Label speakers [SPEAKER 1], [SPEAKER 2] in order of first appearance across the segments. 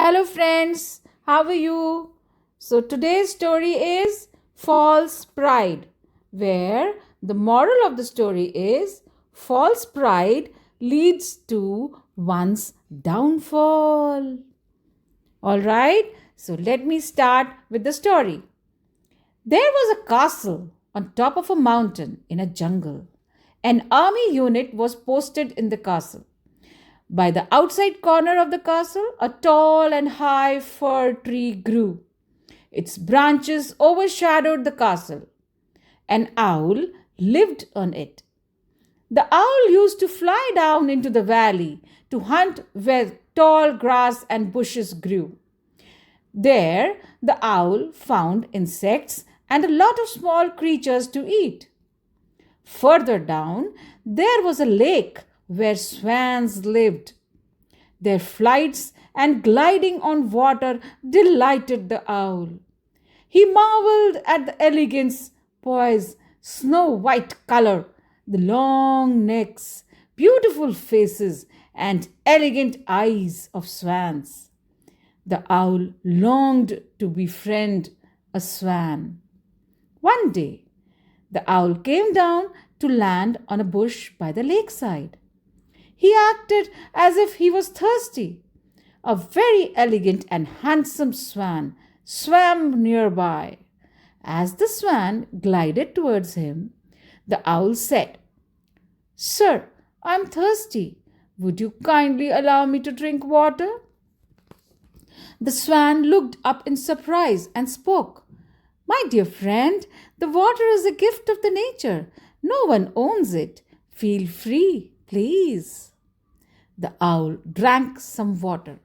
[SPEAKER 1] Hello, friends. How are you? So, today's story is False Pride, where the moral of the story is false pride leads to one's downfall. All right, so let me start with the story. There was a castle on top of a mountain in a jungle. An army unit was posted in the castle. By the outside corner of the castle, a tall and high fir tree grew. Its branches overshadowed the castle. An owl lived on it. The owl used to fly down into the valley to hunt where tall grass and bushes grew. There, the owl found insects and a lot of small creatures to eat. Further down, there was a lake where swans lived. Their flights and gliding on water delighted the owl. He marveled at the elegance, poise, snow white color, the long necks, beautiful faces, and elegant eyes of swans. The owl longed to befriend a swan. One day, the owl came down to land on a bush by the lakeside. He acted as if he was thirsty. A very elegant and handsome swan swam nearby. As the swan glided towards him, the owl said, "Sir, I am thirsty. Would you kindly allow me to drink water?" The swan looked up in surprise and spoke. "My dear friend, the water is a gift of the nature. No one owns it. Feel free, please." The owl drank some water.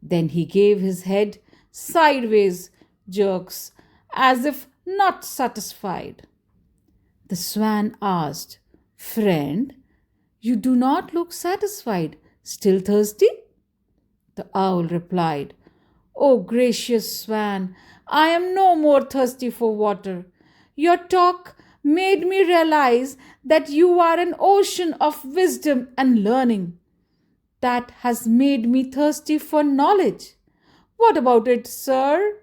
[SPEAKER 1] Then he gave his head sideways jerks as if not satisfied. The swan asked, "Friend, you do not look satisfied. Still thirsty?" The owl replied, "Oh, gracious swan, I am no more thirsty for water. Your talk made me realize that you are an ocean of wisdom and learning. That has made me thirsty for knowledge. What about it, sir?"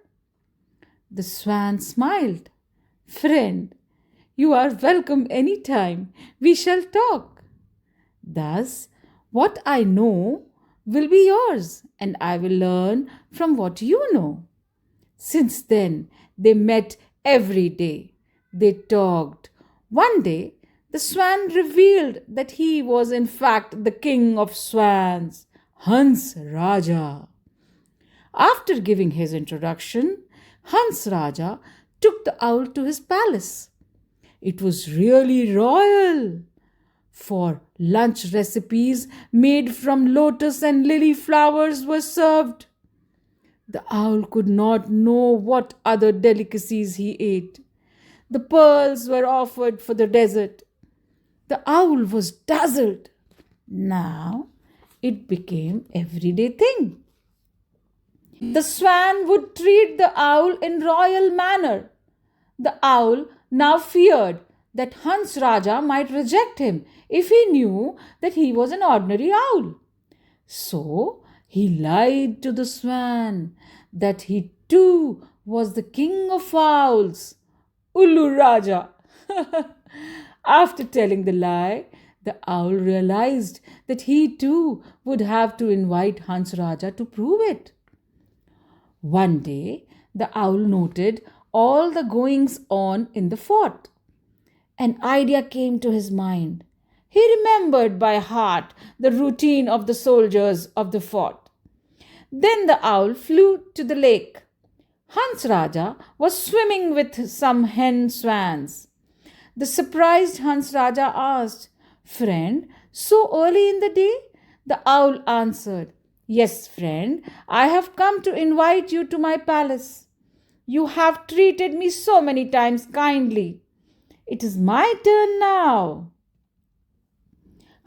[SPEAKER 1] The swan smiled. "Friend, you are welcome any time. We shall talk. Thus, what I know will be yours, and I will learn from what you know." Since then, they met every day. They talked. One day, the swan revealed that he was in fact the king of swans, Hans Raja. After giving his introduction, Hans Raja took the owl to his palace. It was really royal, for lunch recipes made from lotus and lily flowers were served. The owl could not know what other delicacies he ate. The pearls were offered for the dessert. The owl was dazzled. Now it became everyday thing. The swan would treat the owl in royal manner. The owl now feared that Hans Raja might reject him if he knew that he was an ordinary owl. So he lied to the swan that he too was the king of owls, Ulu Raja. After telling the lie, the owl realized that he too would have to invite Hans Raja to prove it. One day, the owl noted all the goings on in the fort. An idea came to his mind. He remembered by heart the routine of the soldiers of the fort. Then the owl flew to the lake. Hans Raja was swimming with some hen swans. The surprised Hans Raja asked, "Friend, so early in the day?" The owl answered, "Yes, friend, I have come to invite you to my palace. You have treated me so many times kindly. It is my turn now."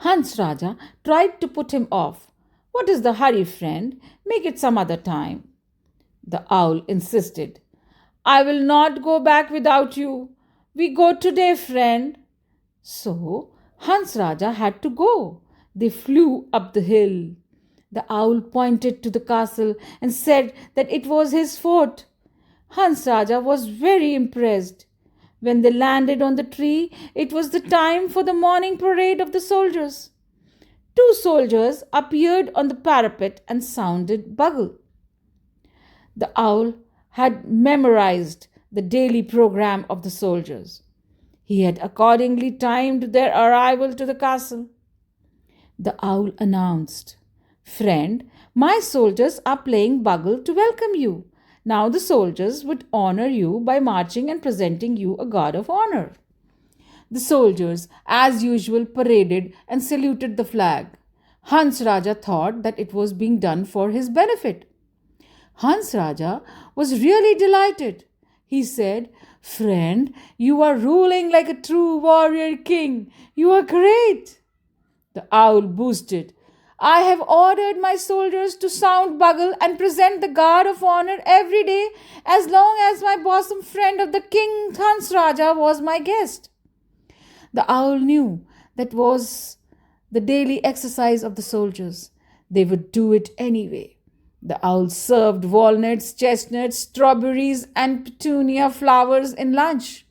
[SPEAKER 1] Hans Raja tried to put him off. "What is the hurry, friend? Make it some other time." The owl insisted, "I will not go back without you. We go today, friend." So Hans Raja had to go. They flew up the hill. The owl pointed to the castle and said that it was his fort. Hans Raja was very impressed. When they landed on the tree, it was the time for the morning parade of the soldiers. Two soldiers appeared on the parapet and sounded bugle. The owl had memorized the daily program of the soldiers. He had accordingly timed their arrival to the castle. The owl announced, "Friend, my soldiers are playing bugle to welcome you. Now the soldiers would honor you by marching and presenting you a guard of honor." The soldiers, as usual, paraded and saluted the flag. Hans Raja thought that it was being done for his benefit. Hans Raja was really delighted. He said, "Friend, you are ruling like a true warrior king. You are great." The owl boasted, "I have ordered my soldiers to sound bugle and present the guard of honor every day as long as my bosom friend of the king Hans Raja was my guest." The owl knew that was the daily exercise of the soldiers. They would do it anyway. The owl served walnuts, chestnuts, strawberries, and petunia flowers in lunch.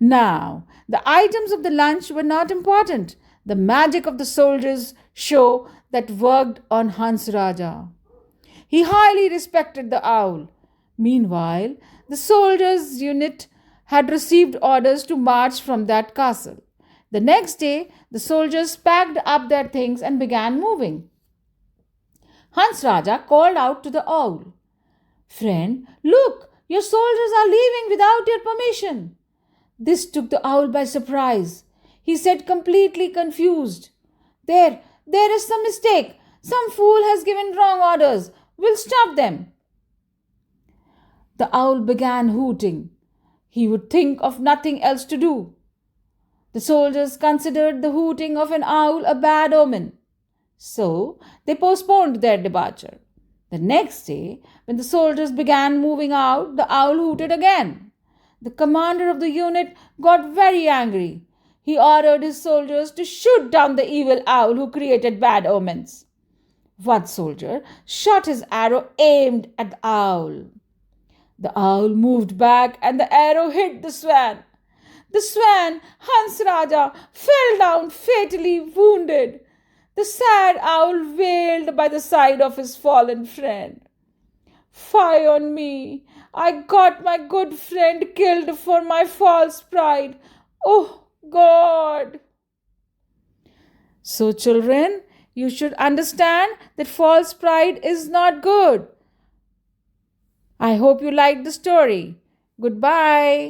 [SPEAKER 1] Now, the items of the lunch were not important. The magic of the soldiers' show that worked on Hans Raja. He highly respected the owl. Meanwhile, the soldiers' unit had received orders to march from that castle. The next day, the soldiers packed up their things and began moving. Hans Raja called out to the owl, "Friend, look, your soldiers are leaving without your permission." This took the owl by surprise. He said, completely confused, there is some mistake. Some fool has given wrong orders. We'll stop them." The owl began hooting. He would think of nothing else to do. The soldiers considered the hooting of an owl a bad omen. So they postponed their departure. The next day, when the soldiers began moving out, the owl hooted again. The commander of the unit got very angry. He ordered his soldiers to shoot down the evil owl who created bad omens. One soldier shot his arrow aimed at the owl. The owl moved back and the arrow hit the swan. The swan, Hans Raja, fell down fatally wounded. The sad owl wailed by the side of his fallen friend. "Fie on me! I got my good friend killed for my false pride. Oh God!" So, children, you should understand that false pride is not good. I hope you liked the story. Goodbye.